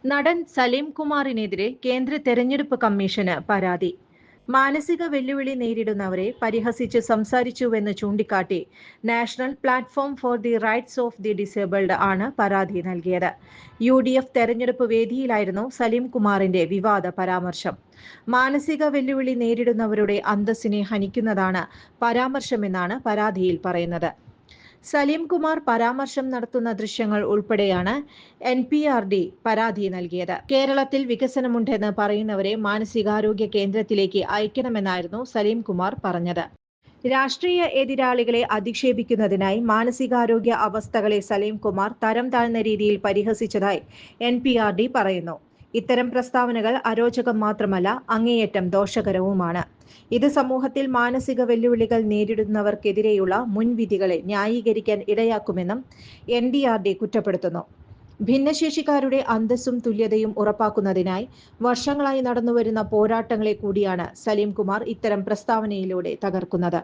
നടൻ സലീം കുമാറിനെതിരെ കേന്ദ്ര തെരഞ്ഞെടുപ്പ് കമ്മീഷന് പരാതി. മാനസിക വെല്ലുവിളി നേരിടുന്നവരെ പരിഹസിച്ച് സംസാരിച്ചുവെന്ന് ചൂണ്ടിക്കാട്ടി national platform for the rights of the disabled ആണ് പരാതി നൽകിയത്. UDF തെരഞ്ഞെടുപ്പ് വേദിയിലായിരുന്നു സലീം കുമാറിന്റെ വിവാദ പരാമർശം. മാനസിക വെല്ലുവിളി നേരിടുന്നവരുടെ അന്തസ്സിനെ ഹനിക്കുന്നതാണ് പരാമർശമെന്നാണ് പരാതിയിൽ പറയുന്നത്. സലീം കുമാർ പരാമർശം നടത്തുന്ന ദൃശ്യങ്ങൾ ഉൾപ്പെടെയാണ് NPRD പരാതി നൽകിയത്. കേരളത്തിൽ വികസനമുണ്ടെന്ന് പറയുന്നവരെ മാനസികാരോഗ്യ കേന്ദ്രത്തിലേക്ക് അയക്കണമെന്നായിരുന്നു സലീം കുമാർ പറഞ്ഞത്. രാഷ്ട്രീയ എതിരാളികളെ അധിക്ഷേപിക്കുന്നതിനായി മാനസികാരോഗ്യ അവസ്ഥകളെ സലീം കുമാർ തരം താഴ്ന്ന രീതിയിൽ പരിഹസിച്ചതായി NPRD പറയുന്നു. ഇത്തരം പ്രസ്താവനകൾ അരോചകം മാത്രമല്ല, അങ്ങേയറ്റം ദോഷകരവുമാണ്. ഇത് സമൂഹത്തിൽ മാനസിക വെല്ലുവിളികൾ നേരിടുന്നവർക്കെതിരെയുള്ള മുൻവിധികളെ ന്യായീകരിക്കാൻ ഇടയാക്കുമെന്നും NDRD കുറ്റപ്പെടുത്തുന്നു. ഭിന്നശേഷിക്കാരുടെ അന്തസ്സും തുല്യതയും ഉറപ്പാക്കുന്നതിനായി വർഷങ്ങളായി നടന്നുവരുന്ന പോരാട്ടങ്ങളെ കൂടിയാണ് സലീം കുമാർ ഇത്തരം പ്രസ്താവനയിലൂടെ തകർക്കുന്നത്.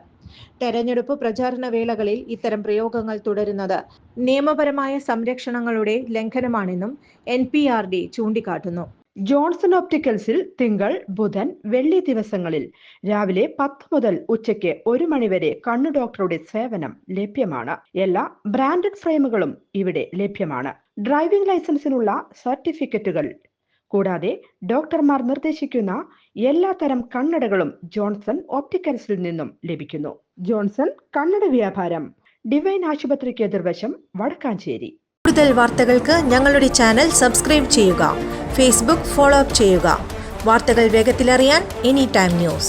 തെരഞ്ഞെടുപ്പ് പ്രചാരണ വേളകളിൽ ഇത്തരം പ്രയോഗങ്ങൾ തുടരുന്നത് നിയമപരമായ സംരക്ഷണങ്ങളുടെ ലംഘനമാണെന്നും NPRD ചൂണ്ടിക്കാട്ടുന്നു. ജോൺസൺ ഒപ്റ്റിക്കൽസിൽ തിങ്കൾ, ബുധൻ, വെള്ളി ദിവസങ്ങളിൽ രാവിലെ 10 മുതൽ ഉച്ചയ്ക്ക് 1 മണിവരെ കണ്ണു ഡോക്ടറുടെ സേവനം ലഭ്യമാണ്. എല്ലാ ബ്രാൻഡഡ് ഫ്രെയിമുകളും ഇവിടെ ലഭ്യമാണ്. ഡ്രൈവിംഗ് ലൈസൻസിനുള്ള സർട്ടിഫിക്കറ്റുകൾ കൂടാതെ ഡോക്ടർമാർ നിർദ്ദേശിക്കുന്ന എല്ലാ തരം കണ്ണടകളും ജോൺസൺ ഒപ്റ്റിക്കൽസിൽ നിന്നും ലഭിക്കുന്നു. ജോൺസൺ കണ്ണട വ്യാപാരം, ഡിവൈൻ ആശുപത്രിക്ക് എതിർവശം, വടക്കാഞ്ചേരി. കൂടുതൽ വാർത്തകൾക്ക് ഞങ്ങളുടെ ചാനൽ സബ്സ്ക്രൈബ് ചെയ്യുക. Facebook ഫോളോ അപ്പ് ചെയ്യുക. വാർത്തകൾ വേഗത്തിലറിയാൻ Anytime News.